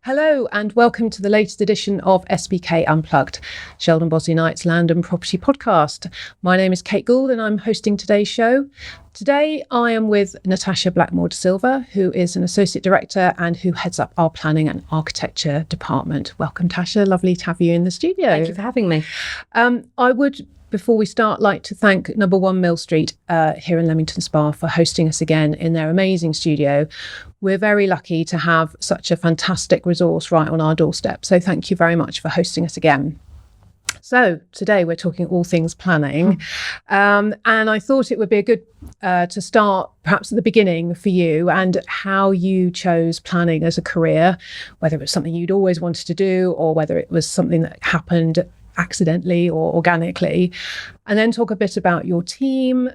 Hello and welcome to the latest edition of SBK Unplugged, Sheldon Bosley Knight's Land and Property podcast. My name is Kate Gould and I'm hosting today's show. Today I am with Natasha Blackmore da Silva, who is an Associate Director and who heads up our Planning and Architecture department. Welcome, Tasha. Lovely to have you in the studio. Thank you for having me. I would, before we start, like to thank Number 1 Mill Street here in Leamington Spa for hosting us again in their amazing studio. We're very lucky to have such a fantastic resource right on our doorstep. So thank you very much for hosting us again. So today we're talking all things planning. And I thought it would be a good to start perhaps at the beginning for you and how you chose planning as a career, whether it was something you'd always wanted to do or whether it was something that happened accidentally or organically, and then talk a bit about your team,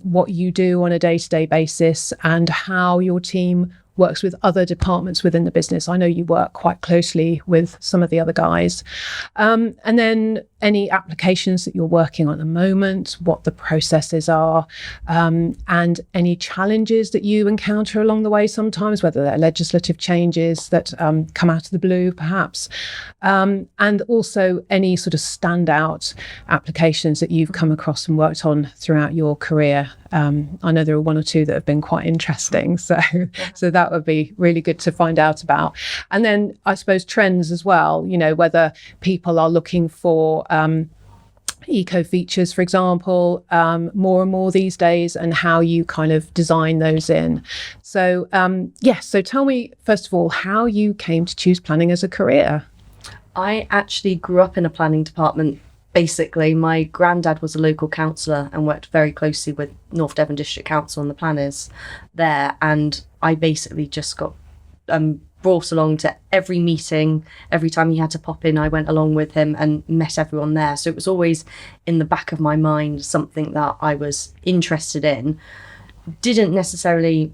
what you do on a day-to-day basis and how your team works with other departments within the business. I know you work quite closely with some of the other guys. And then any applications that you're working on at the moment, what the processes are, and any challenges that you encounter along the way sometimes, whether they're legislative changes that come out of the blue, perhaps. And also any sort of standout applications that you've come across and worked on throughout your career. I know there are one or two that have been quite interesting. So that would be really good to find out about. And then I suppose trends as well, you know, whether people are looking for eco features, for example, more and more these days, and how you kind of design those in. So, so tell me, first of all, how you came to choose planning as a career. I actually grew up in a planning department. Basically, my granddad was a local councillor and worked very closely with North Devon District Council and the planners there. And I basically just got brought along to every meeting. Every time he had to pop in, I went along with him and met everyone there. So it was always in the back of my mind, something that I was interested in. Didn't necessarily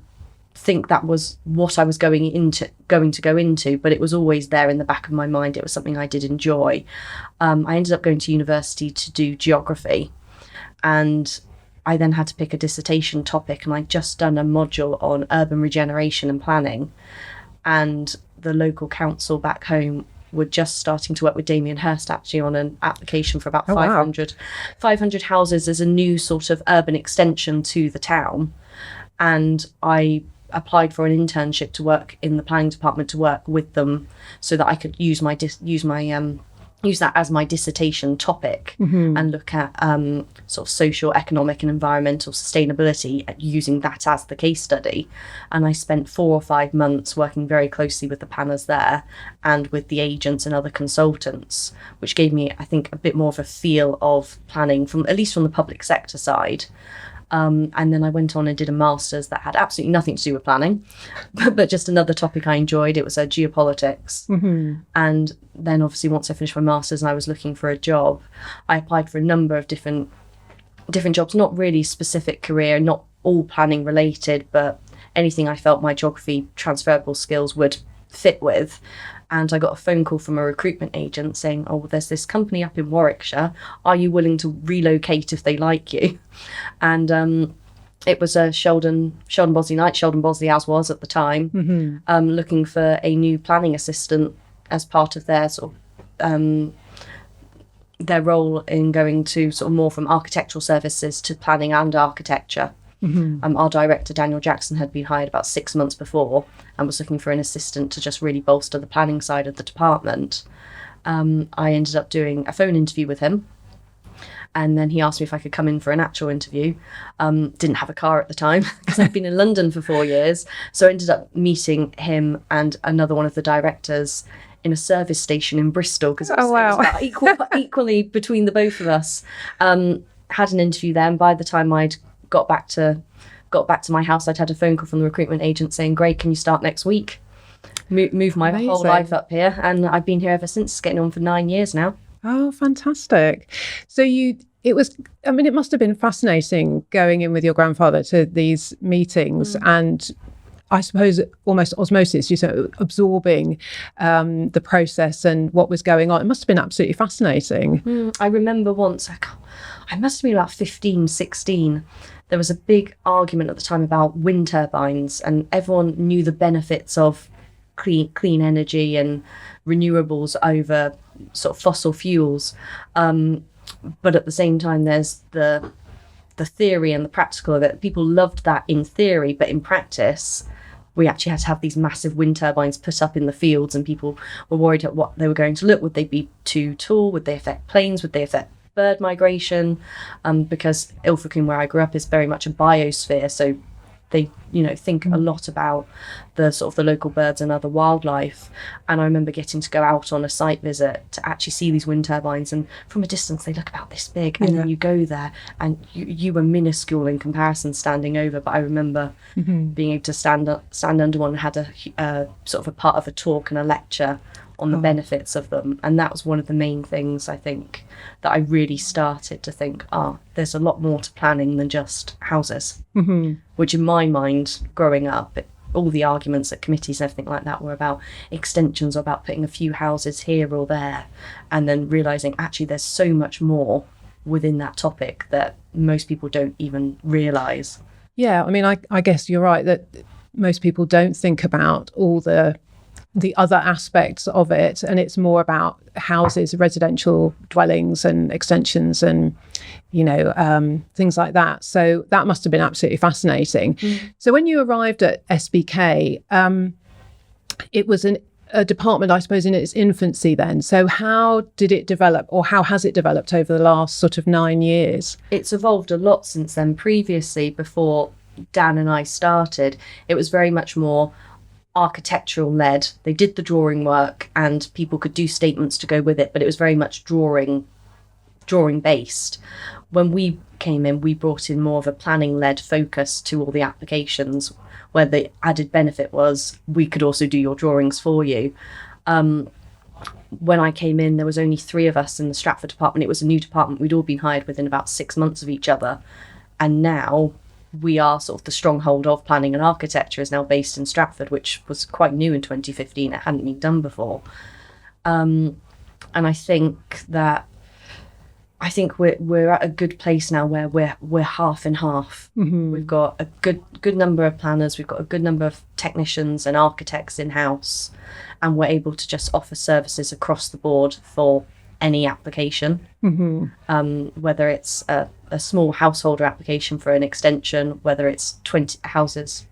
think that was what I was going to go into, but it was always there in the back of my mind. It was something I did enjoy. I ended up going to university to do geography, and I then had to pick a dissertation topic, and I'd just done a module on urban regeneration and planning, and the local council back home were just starting to work with Damien Hirst actually on an application for about 500 houses as a new sort of urban extension to the town. And I applied for an internship to work in the planning department, to work with them so that I could use that as my dissertation topic, and look at sort of social, economic and environmental sustainability, using that as the case study. And I spent 4 or 5 months working very closely with the planners there and with the agents and other consultants, which gave me, I think, a bit more of a feel of planning, from at least from the public sector side. And then I went on and did a master's that had absolutely nothing to do with planning, but just another topic I enjoyed. It was geopolitics. And then obviously once I finished my master's and I was looking for a job, I applied for a number of different jobs, not really specific career, not all planning related, but anything I felt my geography transferable skills would fit with. And I got a phone call from a recruitment agent saying, oh, there's this company up in Warwickshire. Are you willing to relocate if they like you? And it was a Sheldon Bosley Knight, Sheldon Bosley as was at the time, looking for a new planning assistant as part of their sort of their role in going to sort of more from architectural services to planning and architecture. Our director, Daniel Jackson, had been hired about 6 months before and was looking for an assistant to just really bolster the planning side of the department. I ended up doing a phone interview with him, and then he asked me if I could come in for an actual interview. Didn't have a car at the time because I'd been in London for 4 years, so I ended up meeting him and another one of the directors in a service station in Bristol, because it was about equally between the both of us. Had an interview there, and by the time I'd got back to my house, I'd had a phone call from the recruitment agent saying, great, can you start next week? Move my whole life up here, and I've been here ever since. It's getting on for 9 years now. Oh, fantastic. So it must have been fascinating going in with your grandfather to these meetings, and I suppose almost osmosis, absorbing the process and what was going on. It must have been absolutely fascinating. I remember once, I must have been about 15, 16. There was a big argument at the time about wind turbines, and everyone knew the benefits of clean energy and renewables over sort of fossil fuels. But at the same time, there's the theory and the practical of it. People loved that in theory, but in practice, we actually had to have these massive wind turbines put up in the fields, and people were worried at what they were going to look. Would they be too tall? Would they affect planes? Would they affect bird migration? Because Ilfracombe, where I grew up, is very much a biosphere, so they think a lot about the sort of the local birds and other wildlife. And I remember getting to go out on a site visit to actually see these wind turbines, and from a distance they look about this big, and then you go there and you were minuscule in comparison standing over. But I remember being able to stand under one and had a sort of a part of a talk and a lecture on the benefits of them. And that was one of the main things, I think, that I really started to think, there's a lot more to planning than just houses. Which in my mind, growing up, all the arguments at committees and everything like that were about extensions or about putting a few houses here or there, and then realising actually there's so much more within that topic that most people don't even realise. Yeah, I mean, I guess you're right that most people don't think about all the other aspects of it, and it's more about houses, residential dwellings and extensions and things like that. So that must have been absolutely fascinating. So when you arrived at SBK, it was a department, I suppose, in its infancy then. So how did it develop, or how has it developed over the last sort of 9 years? It's evolved a lot since then. Previously, before Dan and I started, it was very much more architectural led. They did the drawing work and people could do statements to go with it, but it was very much drawing based. When we came in, we brought in more of a planning led focus to all the applications, where the added benefit was we could also do your drawings for you. When I came in, there was only 3 of us in the Stratford department. It was a new department. We'd all been hired within about 6 months of each other, and now we are sort of the stronghold of planning and architecture is now based in Stratford, which was quite new in 2015. It hadn't been done before. And I think we're at a good place now where we're half and half. We've got a good number of planners, we've got a good number of technicians and architects in house, and we're able to just offer services across the board for any application, whether it's a small householder application for an extension, whether it's 20 houses,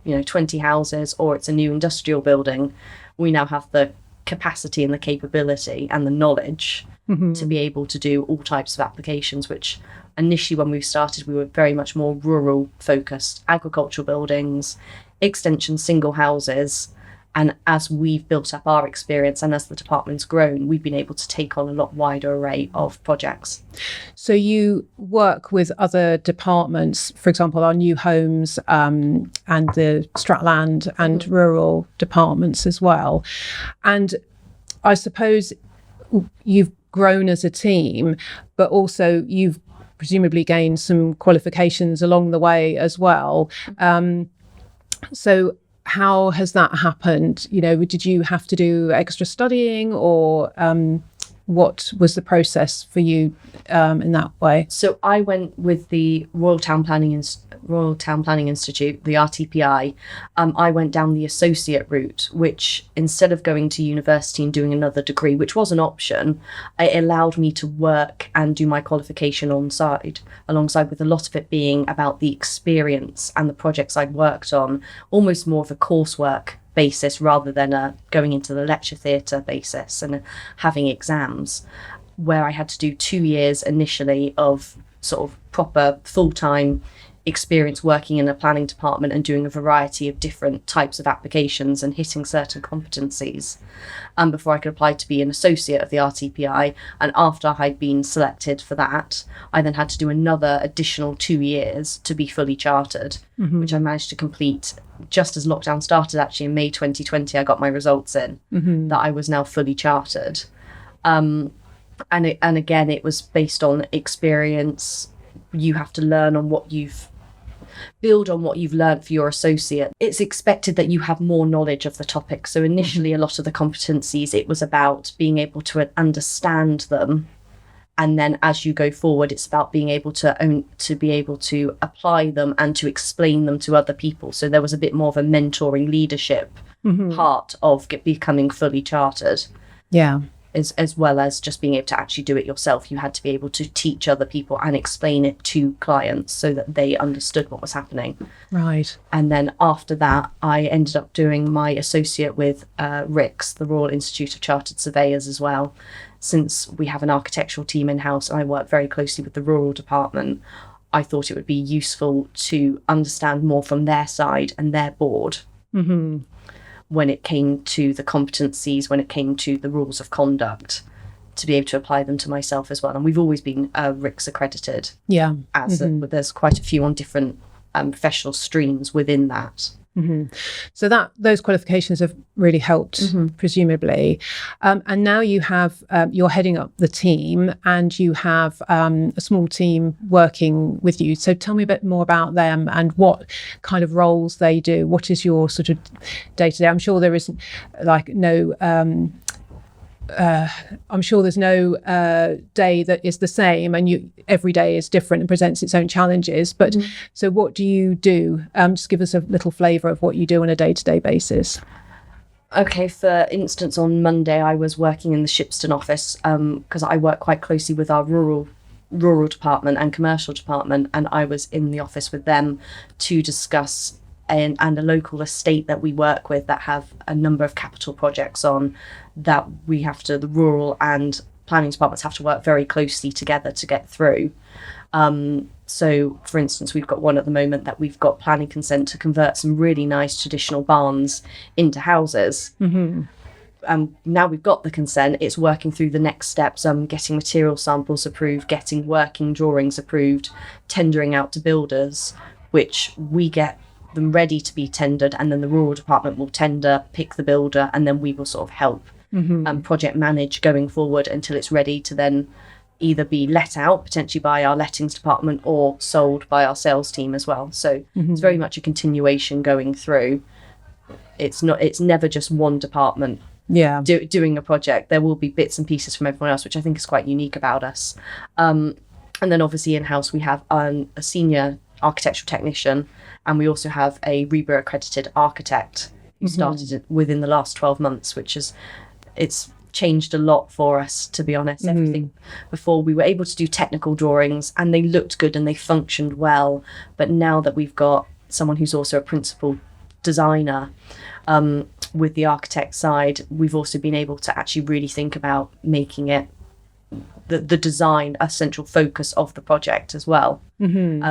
or it's a new industrial building. We now have the capacity and the capability and the knowledge to be able to do all types of applications, which initially when we started, we were very much more rural focused, agricultural buildings, extension, single houses. And as we've built up our experience and as the department's grown, we've been able to take on a lot wider array of projects. So you work with other departments, for example, our new homes and the Stratland and rural departments as well. And I suppose you've grown as a team, but also you've presumably gained some qualifications along the way as well. So how has that happened? Did you have to do extra studying, or what was the process for you in that way? So I went with the Royal Town Planning Institute, the RTPI. I went down the associate route, which instead of going to university and doing another degree, which was an option, it allowed me to work and do my qualification alongside with a lot of it being about the experience and the projects I'd worked on, almost more of a coursework basis rather than going into the lecture theatre basis and having exams, where I had to do 2 years initially of sort of proper full-time experience working in a planning department and doing a variety of different types of applications and hitting certain competencies before I could apply to be an associate of the RTPI. And after I'd been selected for that, I then had to do another additional 2 years to be fully chartered, which I managed to complete just as lockdown started. Actually in May 2020 I got my results in that I was now fully chartered, and again it was based on experience. You have to learn on what you've build on what you've learned for your associate. It's expected that you have more knowledge of the topic. So initially a lot of the competencies, it was about being able to understand them, and then as you go forward it's about being able to be able to apply them and to explain them to other people. So there was a bit more of a mentoring leadership part of becoming fully chartered. Yeah. As well as just being able to actually do it yourself. You had to be able to teach other people and explain it to clients so that they understood what was happening. Right. And then after that, I ended up doing my associate with RICS, the Royal Institute of Chartered Surveyors, as well. Since we have an architectural team in-house and I work very closely with the rural department, I thought it would be useful to understand more from their side and their board. When it came to the competencies, when it came to the rules of conduct, to be able to apply them to myself as well. And we've always been RICS accredited. Yeah. There's quite a few on different professional streams within that. So those qualifications have really helped, presumably. And now you have, you're heading up the team and you have a small team working with you. So tell me a bit more about them and what kind of roles they do. What is your sort of day-to-day? I'm sure there isn't I'm sure there's no day that is the same, and every day is different and presents its own challenges. But so what do you do? Just give us a little flavour of what you do on a day-to-day basis. Okay, for instance, on Monday I was working in the Shipston office because I work quite closely with our rural department and commercial department, and I was in the office with them to discuss and a local estate that we work with that have a number of capital projects on that the rural and planning departments have to work very closely together to get through. So, for instance, we've got one at the moment that we've got planning consent to convert some really nice traditional barns into houses. Now we've got the consent, it's working through the next steps, getting material samples approved, getting working drawings approved, tendering out to builders, which we get them ready to be tendered, and then the rural department will tender, pick the builder, and then we will sort of help project manage going forward until it's ready to then either be let out potentially by our lettings department or sold by our sales team as well. So it's very much a continuation going through. It's never just one department doing a project. There will be bits and pieces from everyone else, which I think is quite unique about us. And then obviously in-house we have a senior architectural technician, and we also have a REBA accredited architect who started it within the last 12 months, it's changed a lot for us, to be honest. Everything before, we were able to do technical drawings and they looked good and they functioned well, but now that we've got someone who's also a principal designer with the architect side, we've also been able to actually really think about making it the design a central focus of the project as well.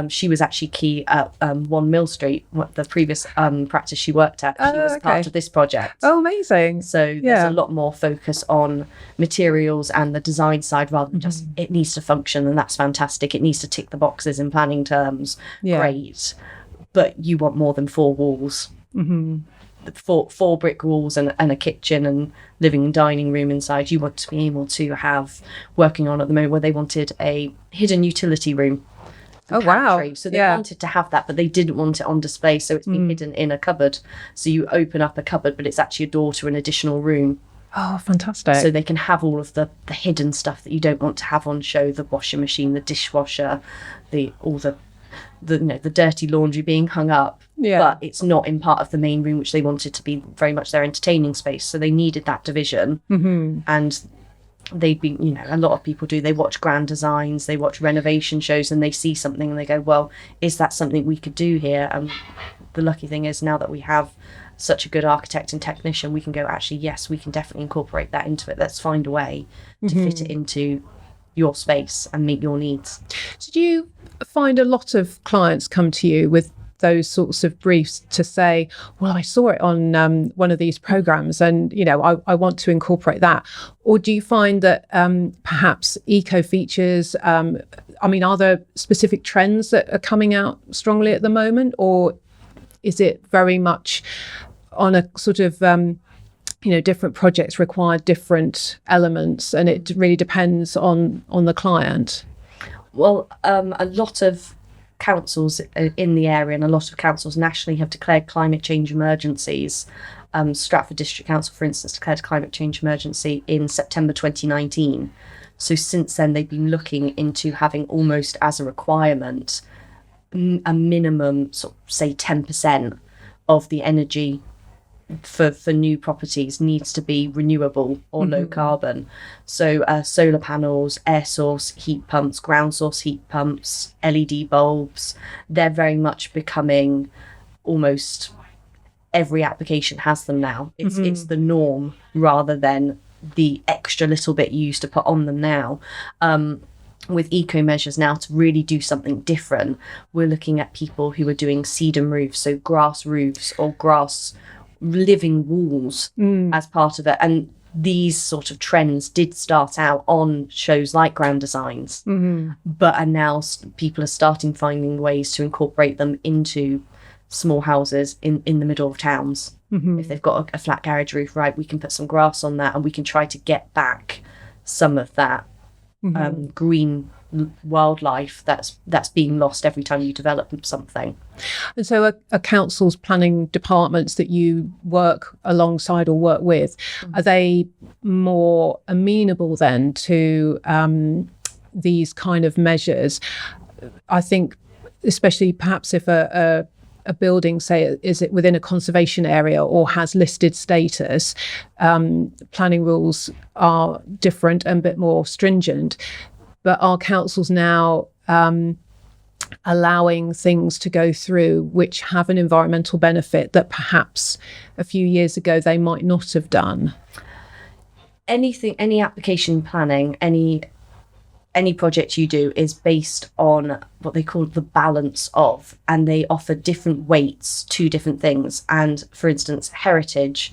She was actually key at 1 Mill Street, the previous practice she worked at. She was part of this project. Oh, amazing. So there's a lot more focus on materials and the design side rather than just it needs to function, and that's fantastic. It needs to tick the boxes in planning terms. Great. But you want more than 4 walls. Four brick walls and a kitchen and living and dining room inside. You want to be able to have, working on at the moment where they wanted a hidden utility room. Oh, pantry. Wow. So they wanted to have that, but they didn't want it on display, so it's been hidden in a cupboard. So you open up a cupboard, but it's actually a door to an additional room. Oh, fantastic. So they can have all of the hidden stuff that you don't want to have on show, the washing machine, the dishwasher, the dirty laundry being hung up. But it's not in part of the main room, which they wanted to be very much their entertaining space. So they needed that division. And they'd been, a lot of people do. They watch grand designs, they watch renovation shows, and they see something and they go, well, is that something we could do here? And the lucky thing is now that we have such a good architect and technician, we can go, actually, yes, we can definitely incorporate that into it. Let's find a way to fit it into your space and meet your needs. Did you find a lot of clients come to you with those sorts of briefs to say, well, I saw it on one of these programs and, I want to incorporate that? Or do you find that perhaps eco features, are there specific trends that are coming out strongly at the moment? Or is it very much on a sort of, different projects require different elements and it really depends on the client? Well, a lot of councils in the area and a lot of councils nationally have declared climate change emergencies. Stratford District Council, for instance, declared a climate change emergency in September 2019. So since then, they've been looking into having almost as a requirement a minimum, say 10% of the energy for new properties needs to be renewable or low carbon. So solar panels, air source heat pumps, ground source heat pumps, LED bulbs, they're very much becoming almost every application has them now. It's the norm rather than the extra little bit you used to put on them now. With eco measures now, to really do something different, we're looking at people who are doing sedum roofs, so grass roofs or grass living walls as part of it. And these sort of trends did start out on shows like Grand Designs, but are now people are finding ways to incorporate them into small houses in the middle of towns. If they've got a flat garage roof, right, we can put some grass on that and we can try to get back some of that green wildlife that's being lost every time you develop something. And so are council's planning departments that you work alongside or work with, are they more amenable then to these kind of measures? I think especially perhaps if a building, say, is it within a conservation area or has listed status, planning rules are different and a bit more stringent. But are councils now allowing things to go through which have an environmental benefit that perhaps a few years ago they might not have done? Any application planning, any project you do is based on what they call the balance of, and they offer different weights to different things. And for instance, heritage,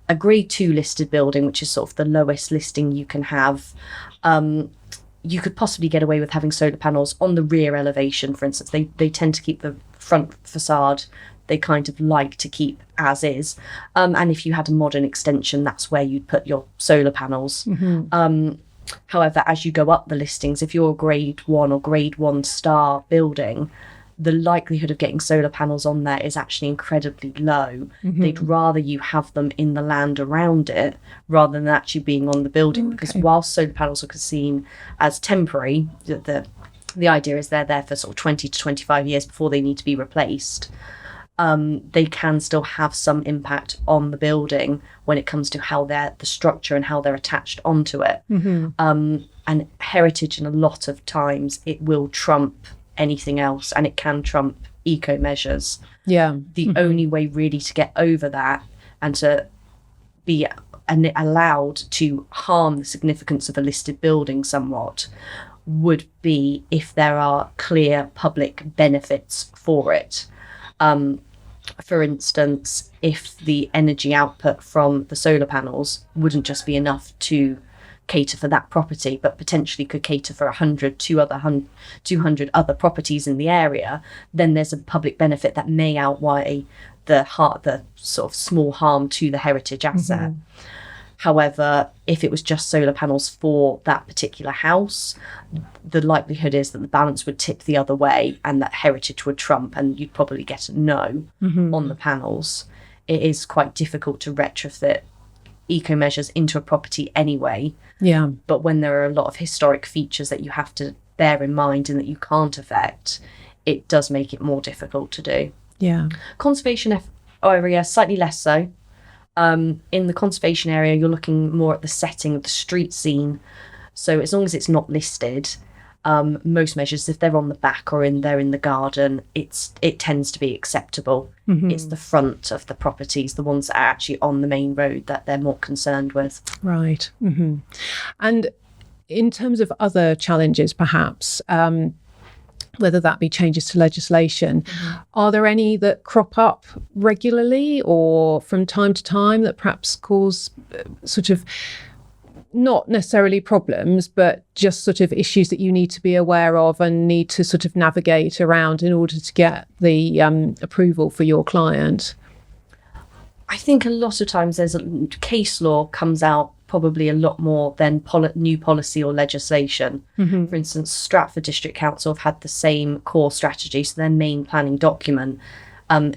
a grade 2 listed building, which is sort of the lowest listing you can have, you could possibly get away with having solar panels on the rear elevation, for instance. They tend to keep the front facade, they kind of like to keep as is. And if you had a modern extension, that's where you'd put your solar panels. However, as you go up the listings, if you're a grade 1 or grade 1 star building, the likelihood of getting solar panels on there is actually incredibly low. They'd rather you have them in the land around it rather than actually being on the building, because whilst solar panels are seen as temporary, the idea is they're there for sort of 20 to 25 years before they need to be replaced. They can still have some impact on the building when it comes to how the structure and how they're attached onto it. And heritage, in a lot of times, it will trump anything else, and it can trump eco measures. The only way really to get over that and to be allowed to harm the significance of a listed building somewhat would be if there are clear public benefits for it. For instance, if the energy output from the solar panels wouldn't just be enough to cater for that property, but potentially could cater for 200 other properties in the area, then there's a public benefit that may outweigh the sort of small harm to the heritage asset. However, if it was just solar panels for that particular house, the likelihood is that the balance would tip the other way and that heritage would trump, and you'd probably get a no on the panels. It is quite difficult to retrofit eco measures into a property anyway. But when there are a lot of historic features that you have to bear in mind and that you can't affect, it does make it more difficult to do. Conservation area, slightly less so. In the conservation area, you're looking more at the setting of the street scene. So as long as it's not listed, most measures, if they're on the back or they're in the garden, it tends to be acceptable. It's the front of the properties, the ones that are actually on the main road, that they're more concerned with. Right. And in terms of other challenges, perhaps, whether that be changes to legislation, are there any that crop up regularly or from time to time that perhaps cause sort of not necessarily problems, but just sort of issues that you need to be aware of and need to sort of navigate around in order to get the approval for your client? I think a lot of times there's case law comes out probably a lot more than new policy or legislation. For instance, Stratford District Council have had the same core strategy, so their main planning document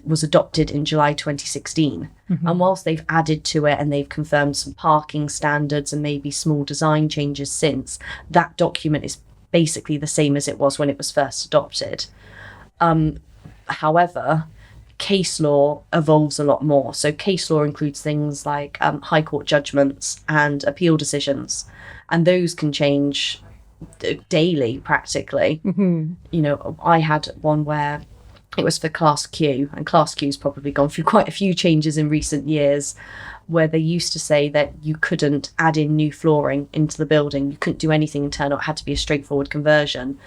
was adopted in July 2016. And whilst they've added to it and they've confirmed some parking standards and maybe small design changes since, that document is basically the same as it was when it was first adopted. However, case law evolves a lot more. So case law includes things like high court judgments and appeal decisions, and those can change daily practically. You know, I had one where it was for Class Q, and Class Q's probably gone through quite a few changes in recent years, where they used to say that you couldn't add in new flooring into the building, you couldn't do anything internal, it had to be a straightforward conversion.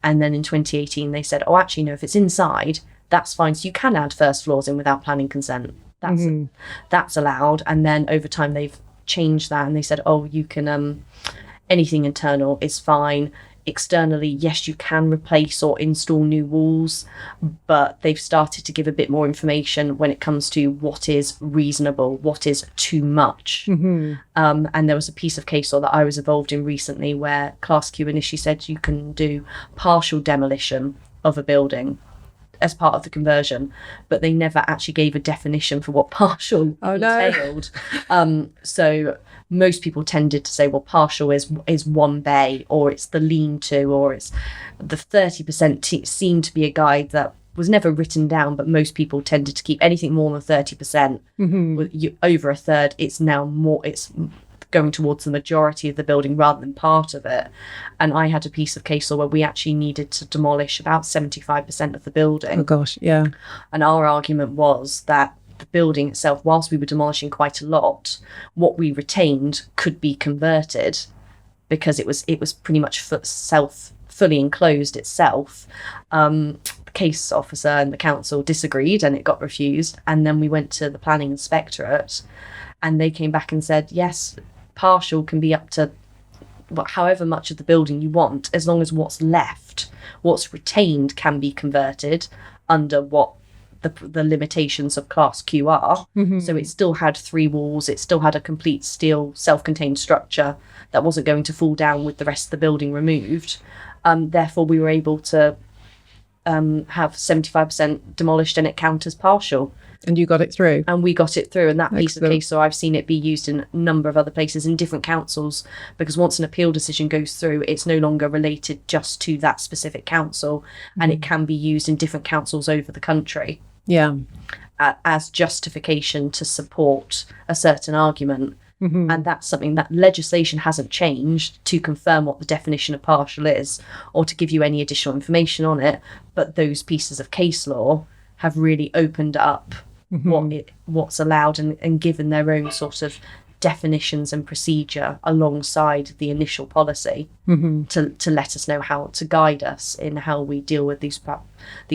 And then in 2018 they said, oh, actually no, if it's inside, that's fine, so you can add first floors in without planning consent. That's allowed. And then over time they've changed that, and they said, oh, you can anything internal is fine. Externally, yes, you can replace or install new walls, but they've started to give a bit more information when it comes to what is reasonable, what is too much. And there was a piece of case law that I was involved in recently where Class Q initially said you can do partial demolition of a building as part of the conversion, but they never actually gave a definition for what partial entailed. So most people tended to say, well, partial is one bay, or it's the lean-to, or it's the 30% seemed to be a guide that was never written down, but most people tended to keep anything more than 30%. Over a third, it's now more, it's going towards the majority of the building rather than part of it. And I had a piece of case law where we actually needed to demolish about 75% of the building. Oh gosh, yeah. And our argument was that the building itself, whilst we were demolishing quite a lot, what we retained could be converted because it was pretty much fully enclosed itself. The case officer and the council disagreed and it got refused. And then we went to the planning inspectorate and they came back and said, yes, partial can be up to however much of the building you want, as long as what's left, what's retained, can be converted under what the limitations of Class Q are. So it still had 3 walls, it still had a complete steel self-contained structure that wasn't going to fall down with the rest of the building removed. Therefore we were able to have 75% demolished and it count as partial. And you got it through? And we got it through, and that piece of case, so I've seen it be used in a number of other places in different councils, because once an appeal decision goes through, it's no longer related just to that specific council, and it can be used in different councils over the country. Yeah. As justification to support a certain argument. And that's something that legislation hasn't changed to confirm what the definition of partial is or to give you any additional information on it, but those pieces of case law have really opened up what's allowed and given their own sort of definitions and procedure alongside the initial policy to let us know how to guide us in how we deal with these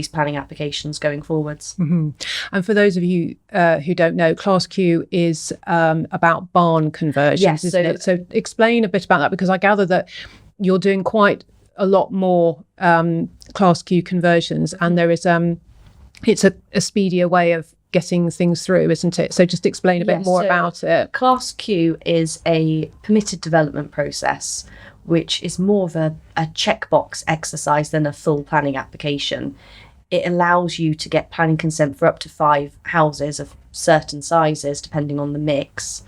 planning applications going forwards. And for those of you who don't know, Class Q is about barn conversions, isn't it? So explain a bit about that, because I gather that you're doing quite a lot more Class Q conversions, and there is it's a speedier way of getting things through, isn't it? So just explain a bit more about it. Class Q is a permitted development process, which is more of a checkbox exercise than a full planning application. It allows you to get planning consent for up to 5 houses of certain sizes, depending on the mix,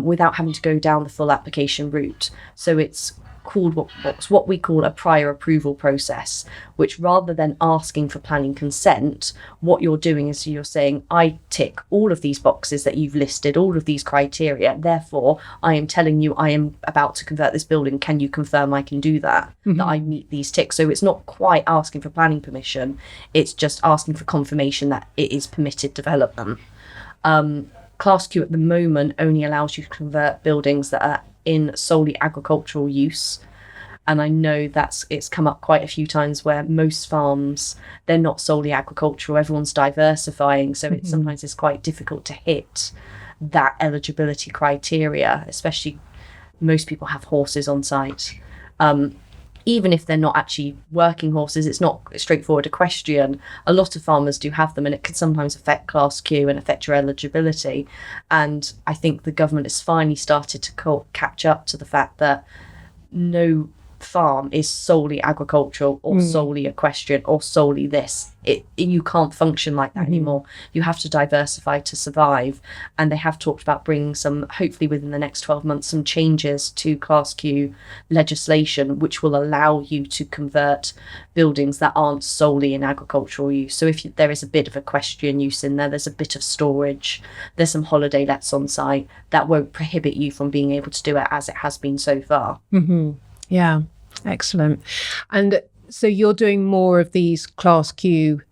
without having to go down the full application route. So it's called what we call a prior approval process, which rather than asking for planning consent, what you're doing is you're saying, I tick all of these boxes that you've listed, all of these criteria, therefore I am telling you I am about to convert this building, can you confirm I can do that, that I meet these ticks. So it's not quite asking for planning permission, it's just asking for confirmation that it is permitted development. Class Q at the moment only allows you to convert buildings that are in solely agricultural use, and I know it's come up quite a few times where most farms, they're not solely agricultural, everyone's diversifying, so it sometimes is quite difficult to hit that eligibility criteria, especially most people have horses on site. Even if they're not actually working horses, it's not straightforward equestrian. A lot of farmers do have them, and it can sometimes affect Class Q and affect your eligibility. And I think the government has finally started to catch up to the fact that no farm is solely agricultural or solely equestrian or solely this, you can't function like that anymore. You have to diversify to survive. And they have talked about bringing some, hopefully within the next 12 months, some changes to Class Q legislation, which will allow you to convert buildings that aren't solely in agricultural use. So if there is a bit of equestrian use in there, there's a bit of storage, there's some holiday lets on site, that won't prohibit you from being able to do it as it has been so far. Yeah, excellent. And so you're doing more of these Class Q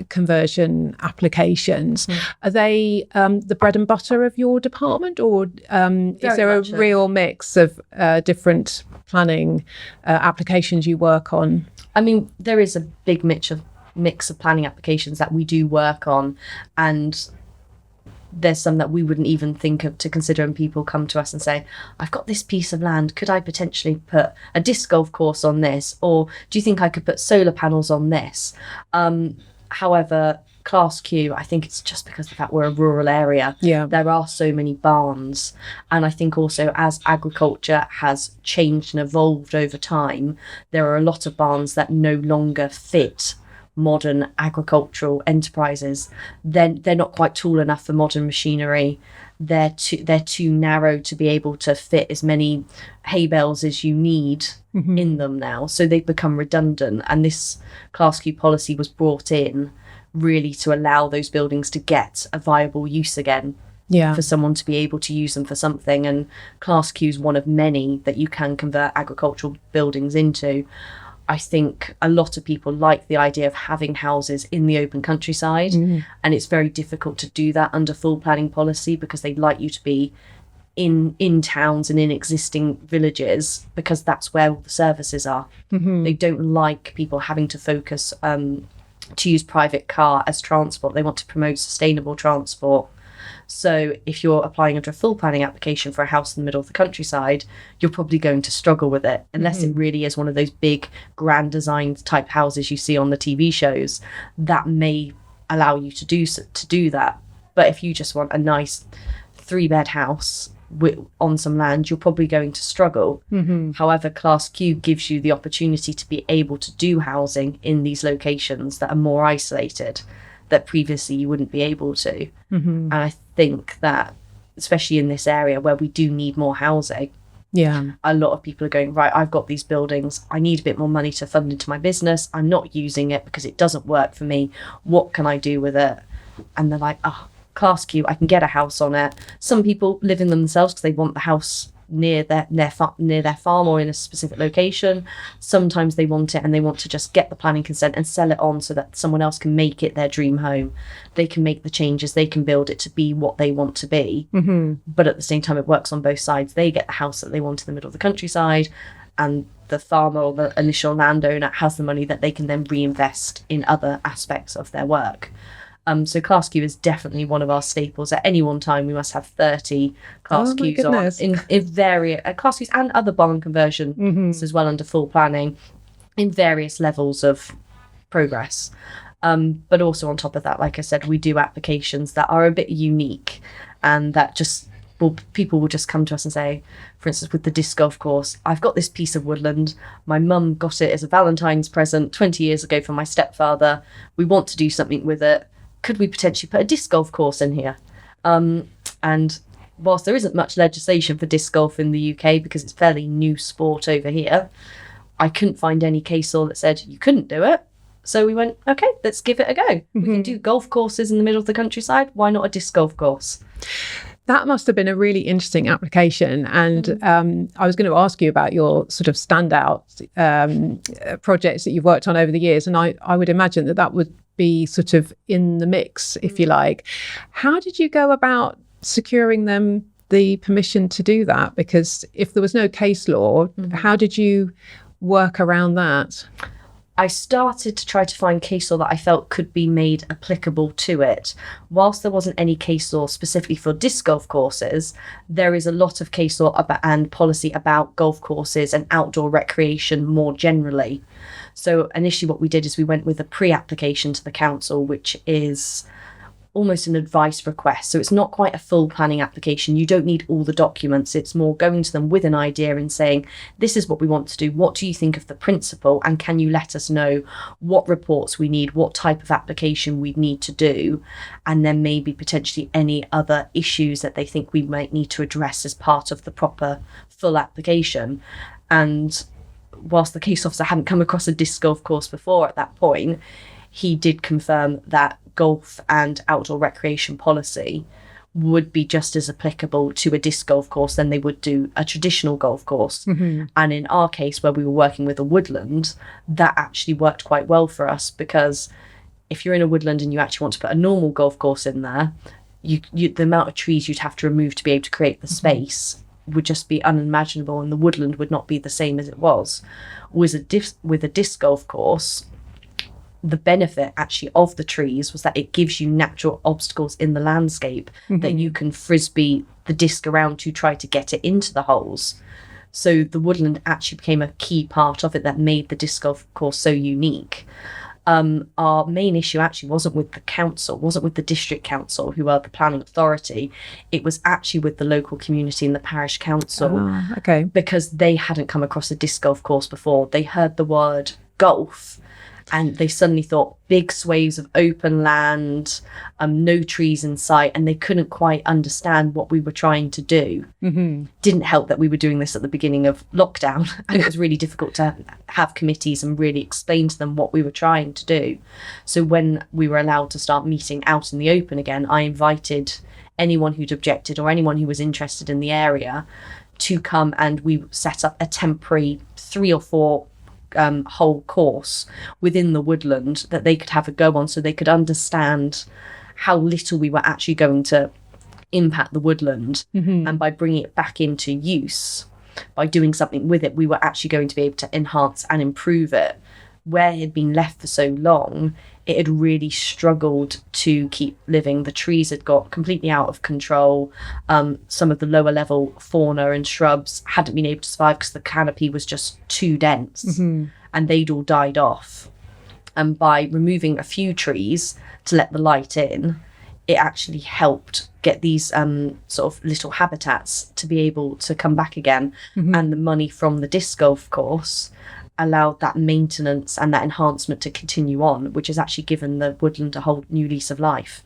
conversion applications. Are they the bread and butter of your department, or is there a real mix of different planning applications you work on? I mean, there is a big mix of planning applications that we do work on, and there's some that we wouldn't even think of to consider, and people come to us and say, I've got this piece of land, could I potentially put a disc golf course on this, or do you think I could put solar panels on this? However, Class Q, I think it's just because of the fact we're a rural area. There are so many barns, and I think also as agriculture has changed and evolved over time, there are a lot of barns that no longer fit modern agricultural enterprises. They're not quite tall enough for modern machinery. They're too narrow to be able to fit as many hay bales as you need in them now. So they've become redundant. And this Class Q policy was brought in really to allow those buildings to get a viable use again. For someone to be able to use them for something. And Class Q is one of many that you can convert agricultural buildings into. I think a lot of people like the idea of having houses in the open countryside, and it's very difficult to do that under full planning policy, because they'd like you to be in towns and in existing villages, because that's where all the services are. They don't like people having to focus to use private car as transport. They want to promote sustainable transport. So if you're applying under a full planning application for a house in the middle of the countryside, you're probably going to struggle with it, unless it really is one of those big grand design type houses you see on the TV shows. That may allow you to do that. But if you just want a nice 3-bed house on some land, you're probably going to struggle. However, Class Q gives you the opportunity to be able to do housing in these locations that are more isolated, that previously you wouldn't be able to. And I think that, especially in this area where we do need more housing, a lot of people are going, right, I've got these buildings, I need a bit more money to fund into my business, I'm not using it because it doesn't work for me, what can I do with it? And they're like, Class Q, I can get a house on it. Some people live in them themselves because they want the house near their farm or in a specific location. Sometimes they want it and they want to just get the planning consent and sell it on so that someone else can make it their dream home. They can make the changes, they can build it to be what they want to be. But at the same time, it works on both sides. They get the house that they want in the middle of the countryside, and the farmer or the initial landowner has the money that they can then reinvest in other aspects of their work. So Class Q is definitely one of our staples. At any one time, we must have 30 Class Qs on in various Class Qs and other barn conversions as well under full planning in various levels of progress. But also on top of that, like I said, we do applications that are a bit unique, and that just people will just come to us and say, for instance, with the disc golf course, I've got this piece of woodland. My mum got it as a Valentine's present 20 years ago from my stepfather. We want to do something with it. Could we potentially put a disc golf course in here? And whilst there isn't much legislation for disc golf in the UK because it's a fairly new sport over here, I couldn't find any case law that said you couldn't do it. So we went, okay, let's give it a go. We can do golf courses in the middle of the countryside. Why not a disc golf course? That must have been a really interesting application. And I was going to ask you about your sort of standout projects that you've worked on over the years. And I would imagine that would be sort of in the mix, if you like. How did you go about securing them the permission to do that? Because if there was no case law, how did you work around that? I started to try to find case law that I felt could be made applicable to it. Whilst there wasn't any case law specifically for disc golf courses, there is a lot of case law and policy about golf courses and outdoor recreation more generally. So initially what we did is we went with a pre-application to the council, which is almost an advice request. So it's not quite a full planning application. You don't need all the documents. It's more going to them with an idea and saying, this is what we want to do. What do you think of the principle? And can you let us know what reports we need, what type of application we need to do, and then maybe potentially any other issues that they think we might need to address as part of the proper full application. And whilst the case officer hadn't come across a disc golf course before at that point, he did confirm that golf and outdoor recreation policy would be just as applicable to a disc golf course than they would do a traditional golf course. And in our case, where we were working with a woodland, that actually worked quite well for us, because if you're in a woodland and you actually want to put a normal golf course in there, you the amount of trees you'd have to remove to be able to create the space would just be unimaginable, and the woodland would not be the same as it was. With a disc golf course, the benefit actually of the trees was that it gives you natural obstacles in the landscape that you can frisbee the disc around to try to get it into the holes. So the woodland actually became a key part of it that made the disc golf course so unique. Our main issue actually wasn't with the council, wasn't with the district council, who are the planning authority. It was actually with the local community and the parish council, because they hadn't come across a disc golf course before. They heard the word golf and they suddenly thought big swathes of open land, no trees in sight, and they couldn't quite understand what we were trying to do. Didn't help that we were doing this at the beginning of lockdown, and it was really difficult to have committees and really explain to them what we were trying to do. So when we were allowed to start meeting out in the open again, I invited anyone who'd objected or anyone who was interested in the area to come, and we set up a temporary 3 or 4 whole course within the woodland that they could have a go on, so they could understand how little we were actually going to impact the woodland. And by bringing it back into use, by doing something with it, we were actually going to be able to enhance and improve it. Where it had been left for so long, it had really struggled to keep living. The trees had got completely out of control. Some of the lower level fauna and shrubs hadn't been able to survive because the canopy was just too dense, and they'd all died off. And by removing a few trees to let the light in, it actually helped get these sort of little habitats to be able to come back again. And the money from the disc golf course allowed that maintenance and that enhancement to continue on, which has actually given the woodland a whole new lease of life.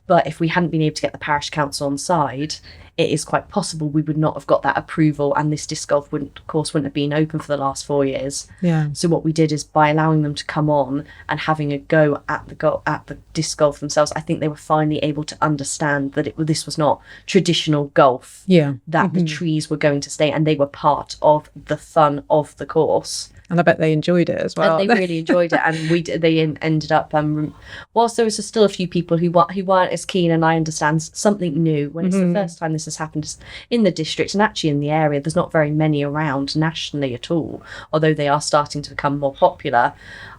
But if we hadn't been able to get the parish council on side, it is quite possible we would not have got that approval, and this disc golf course wouldn't have been open for the last 4 years. So what we did is, by allowing them to come on and having a go at the disc golf themselves, I think they were finally able to understand that this was not traditional golf. That the trees were going to stay, and they were part of the fun of the course. And I bet they enjoyed it as well. And they really enjoyed it. And they ended up, whilst there was still a few people who weren't as keen, and I understand, something new. When it's the first time this has happened in the district and actually in the area, there's not very many around nationally at all, although they are starting to become more popular.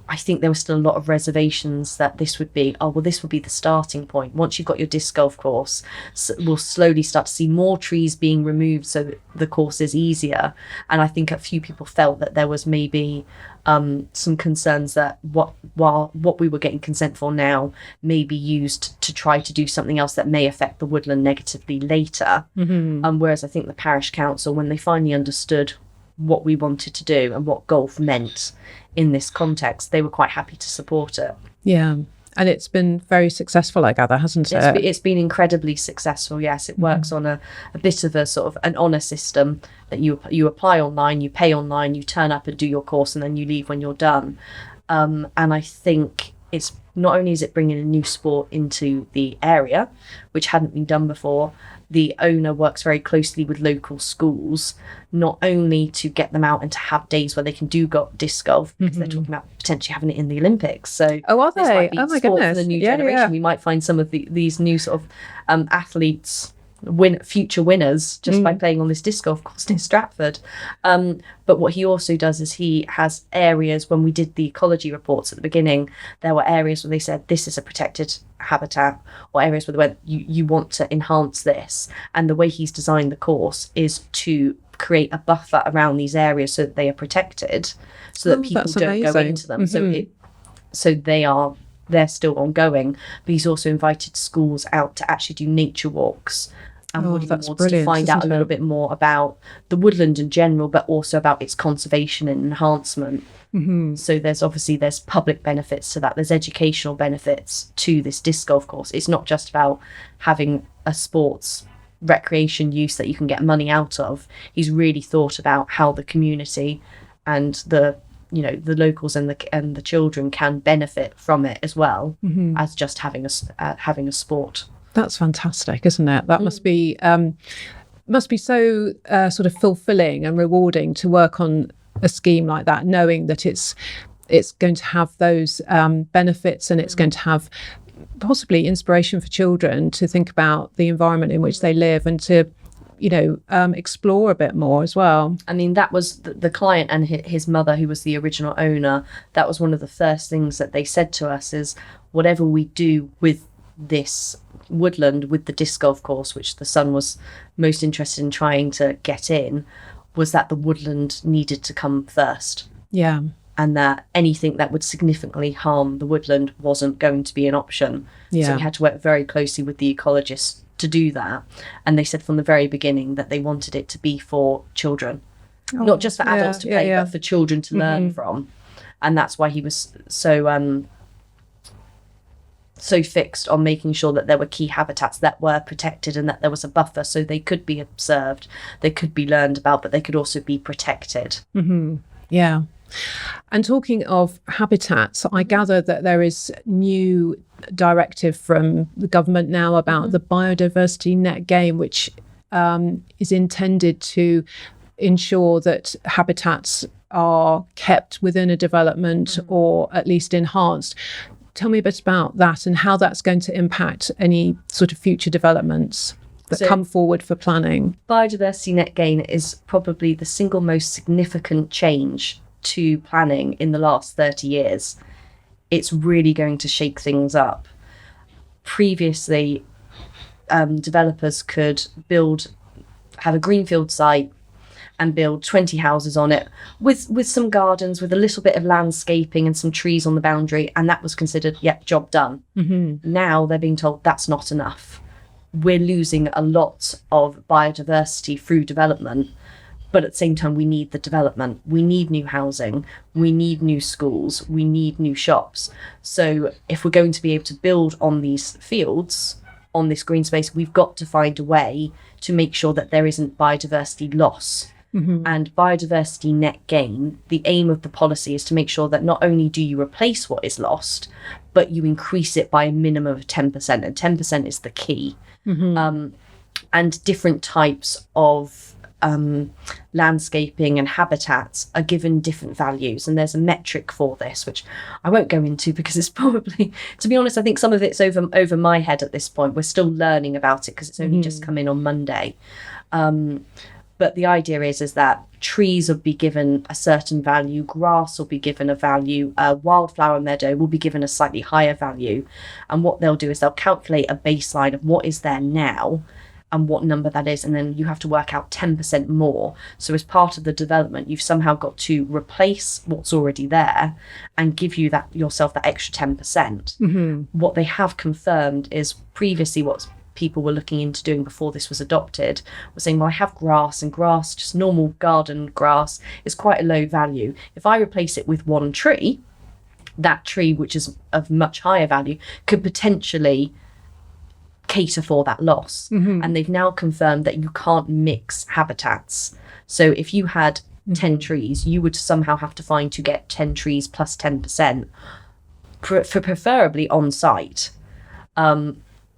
I think there were still a lot of reservations that this would be, this would be the starting point. Once you've got your disc golf course, we'll slowly start to see more trees being removed so that the course is easier. And I think a few people felt that there was maybe some concerns that what we were getting consent for now may be used to try to do something else that may affect the woodland negatively later. Whereas I think the parish council, when they finally understood what we wanted to do and what golf meant in this context, they were quite happy to support it. And it's been very successful, I gather, hasn't it? It's been incredibly successful, yes. It works on a bit of a sort of an honour system that you apply online, you pay online, you turn up and do your course, and then you leave when you're done. And I think it's not only is it bringing a new sport into the area, which hadn't been done before, the owner works very closely with local schools, not only to get them out and to have days where they can do disc golf, because they're talking about potentially having it in the Olympics. So are they? Might be oh my sport goodness! For the new generation. We might find some of these new sort of athletes future winners just by playing on this disc golf course near Stratford. But what he also does is he has areas. When we did the ecology reports at the beginning, there were areas where they said this is a protected habitat, or areas where they went, you want to enhance this. And the way he's designed the course is to create a buffer around these areas so that they are protected, so that people don't go into them. So they are they're still ongoing. But he's also invited schools out to actually do nature walks and woodland walks to find out a little bit more about the woodland in general, but also about its conservation and enhancement. So there's public benefits to that. There's educational benefits to this disc golf course. It's not just about having a sports recreation use that you can get money out of. He's really thought about how the community and the locals and the children can benefit from it as well, as just having a sport. That's fantastic, isn't it? That must be so sort of fulfilling and rewarding to work on a scheme like that, knowing that it's going to have those benefits, and it's going to have possibly inspiration for children to think about the environment in which they live and to explore a bit more as well. I mean, that was the client and his mother, who was the original owner. That was one of the first things that they said to us is, whatever we do with this woodland, with the disc golf course, which the son was most interested in trying to get in, was that the woodland needed to come first. Yeah. And that anything that would significantly harm the woodland wasn't going to be an option. Yeah. So we had to work very closely with the ecologists to do that. And they said from the very beginning that they wanted it to be for children. Not just for adults to play, but for children to learn from. And that's why he was so fixed on making sure that there were key habitats that were protected and that there was a buffer so they could be observed, they could be learned about, but they could also be protected. Yeah. And talking of habitats, I gather that there is new directive from the government now about the biodiversity net gain, which is intended to ensure that habitats are kept within a development or at least enhanced. Tell me a bit about that and how that's going to impact any sort of future developments that come forward for planning. Biodiversity net gain is probably the single most significant change to planning in the last 30 years. It's really going to shake things up. Previously, developers could have a greenfield site and build 20 houses on it with some gardens, with a little bit of landscaping and some trees on the boundary, and that was considered, job done. Now they're being told that's not enough. We're losing a lot of biodiversity through development, but at the same time we need the development. We need new housing, we need new schools, we need new shops. So if we're going to be able to build on these fields, on this green space, we've got to find a way to make sure that there isn't biodiversity loss. And biodiversity net gain, the aim of the policy is to make sure that not only do you replace what is lost, but you increase it by a minimum of 10%, and 10% is the key. And different types of landscaping and habitats are given different values, and there's a metric for this, which I won't go into because it's probably, to be honest, I think some of it's over my head at this point. We're still learning about it because it's only just come in on Monday. But the idea is that trees will be given a certain value, grass will be given a value, wildflower meadow will be given a slightly higher value. And what they'll do is they'll calculate a baseline of what is there now and what number that is, and then you have to work out 10% more. So as part of the development, you've somehow got to replace what's already there and give you yourself that extra 10%. What they have confirmed is previously what people were looking into doing before this was adopted was saying, well, I have grass, and grass, just normal garden grass, is quite a low value. If I replace it with one tree, that tree, which is of much higher value, could potentially cater for that loss. And they've now confirmed that you can't mix habitats. So if you had 10 trees, you would somehow have to find to get 10 trees plus 10%, preferably on site.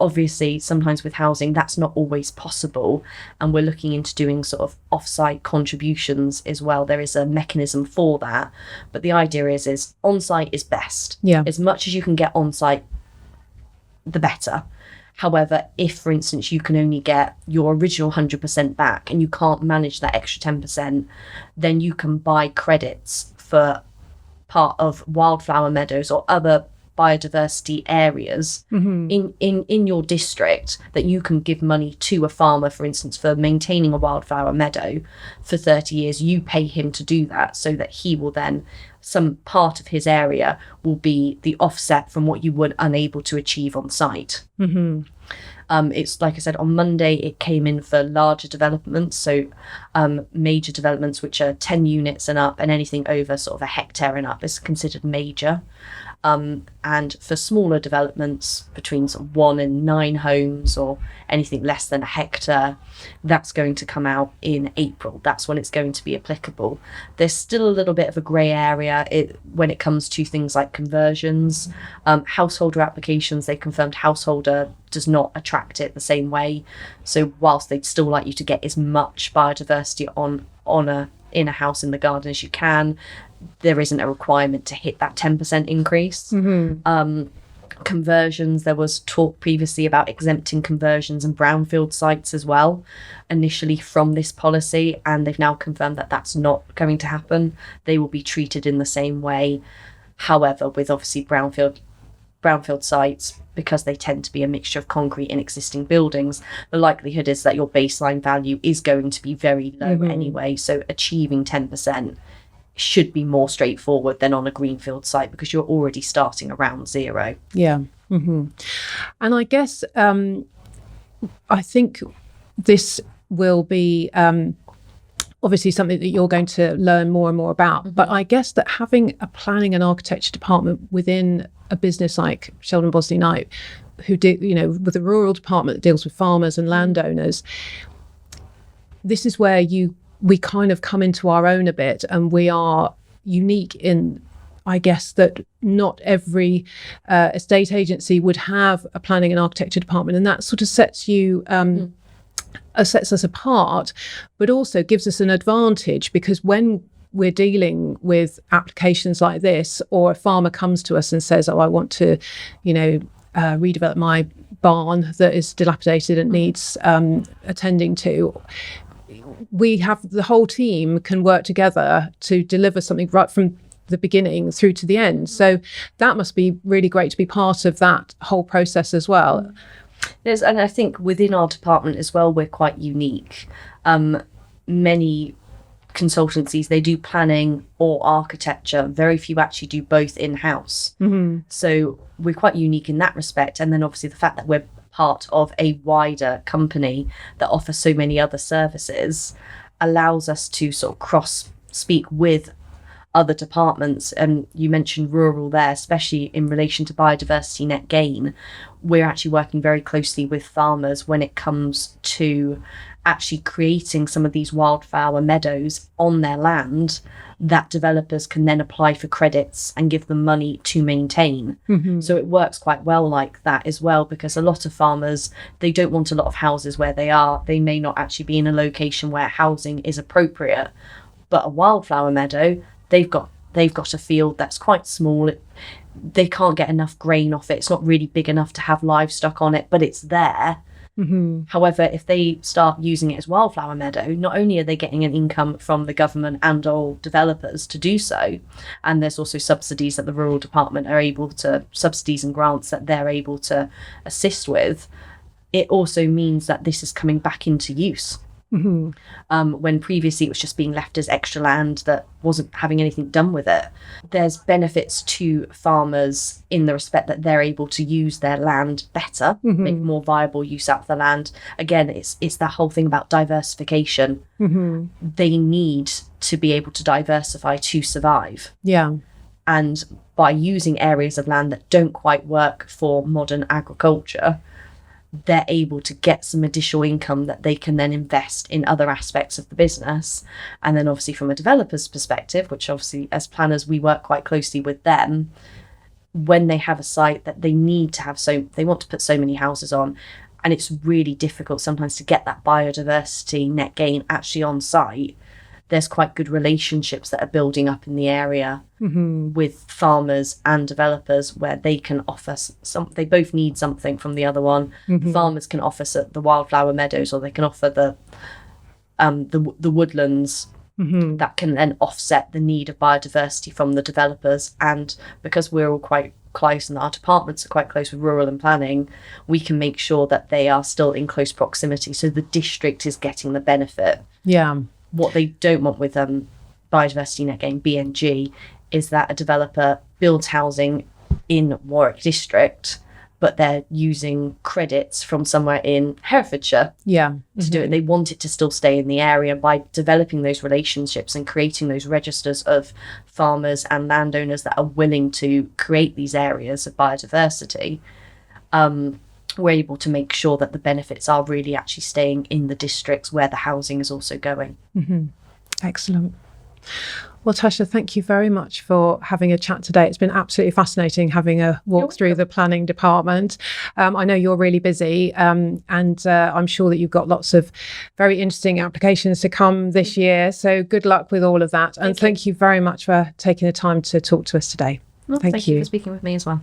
Obviously, sometimes with housing, that's not always possible. And we're looking into doing sort of off-site contributions as well. There is a mechanism for that. But the idea is on-site is best. Yeah. As much as you can get on-site, the better. However, if, for instance, you can only get your original 100% back and you can't manage that extra 10%, then you can buy credits for part of wildflower meadows or other biodiversity areas in your district, that you can give money to a farmer, for instance, for maintaining a wildflower meadow for 30 years. You pay him to do that, so that he will then, some part of his area will be the offset from what you were unable to achieve on site. It's like I said, on Monday it came in for larger developments, so major developments which are 10 units and up, and anything over sort of a hectare and up is considered major. And for smaller developments between sort of 1 and 9 homes, or anything less than a hectare, that's going to come out in April. That's when it's going to be applicable. There's still a little bit of a grey area when it comes to things like conversions. Householder applications, they confirmed householder does not attract it the same way. So whilst they'd still like you to get as much biodiversity in a house in the garden as you can, there isn't a requirement to hit that 10% increase. Conversions, there was talk previously about exempting conversions and brownfield sites as well, initially from this policy, and they've now confirmed that that's not going to happen. They will be treated in the same way. However, with obviously brownfield sites, because they tend to be a mixture of concrete and existing buildings, the likelihood is that your baseline value is going to be very low anyway. So achieving 10% should be more straightforward than on a greenfield site, because you're already starting around zero. And I guess I think this will be obviously something that you're going to learn more and more about. But I guess that having a planning and architecture department within a business like Sheldon Bosley Knight, who with a rural department that deals with farmers and landowners, this is where we kind of come into our own a bit, and we are unique in, I guess, that not every estate agency would have a planning and architecture department, and that sort of sets us apart, but also gives us an advantage, because when we're dealing with applications like this, or a farmer comes to us and says, I want to, redevelop my barn that is dilapidated and needs attending to, we have the whole team can work together to deliver something right from the beginning through to the end. So that must be really great to be part of that whole process as well. And I think within our department as well, we're quite unique. Many consultancies, they do planning or architecture. Very few actually do both in-house. So we're quite unique in that respect. And then obviously the fact that we're part of a wider company that offers so many other services allows us to sort of cross speak with other departments. And you mentioned rural there, especially in relation to biodiversity net gain. We're actually working very closely with farmers when it comes to actually creating some of these wildflower meadows on their land that developers can then apply for credits and give them money to maintain. So it works quite well like that as well, because a lot of farmers, they don't want a lot of houses where they are. They may not actually be in a location where housing is appropriate, but a wildflower meadow, they've got a field that's quite small. They can't get enough grain off it. It's not really big enough to have livestock on it, but it's there. However, if they start using it as wildflower meadow, not only are they getting an income from the government and all developers to do so, and there's also subsidies that the rural department are able to, subsidies and grants that they're able to assist with, it also means that this is coming back into use. When previously it was just being left as extra land that wasn't having anything done with it. There's benefits to farmers in the respect that they're able to use their land better, make more viable use out of the land. Again, it's that whole thing about diversification. They need to be able to diversify to survive. And by using areas of land that don't quite work for modern agriculture, they're able to get some additional income that they can then invest in other aspects of the business. And then obviously from a developer's perspective, which obviously as planners we work quite closely with them, when they have a site that they need to have, so they want to put so many houses on, and it's really difficult sometimes to get that biodiversity net gain actually on site, there's quite good relationships that are building up in the area with farmers and developers, where they can offer they both need something from the other one. Farmers can offer the wildflower meadows, or they can offer the woodlands that can then offset the need of biodiversity from the developers. And because we're all quite close and our departments are quite close with rural and planning, we can make sure that they are still in close proximity. So the district is getting the benefit. Yeah. What they don't want with biodiversity net gain, BNG, is that a developer builds housing in Warwick district, but they're using credits from somewhere in Herefordshire to do it. They want it to still stay in the area. By developing those relationships and creating those registers of farmers and landowners that are willing to create these areas of biodiversity, we're able to make sure that the benefits are really actually staying in the districts where the housing is also going. Excellent. Well, Tasha, thank you very much for having a chat today. It's been absolutely fascinating having a walk through the planning department. I know you're really busy, and I'm sure that you've got lots of very interesting applications to come this year. So good luck with all of that. And thank you very much for taking the time to talk to us today. Well, thank you for speaking with me as well.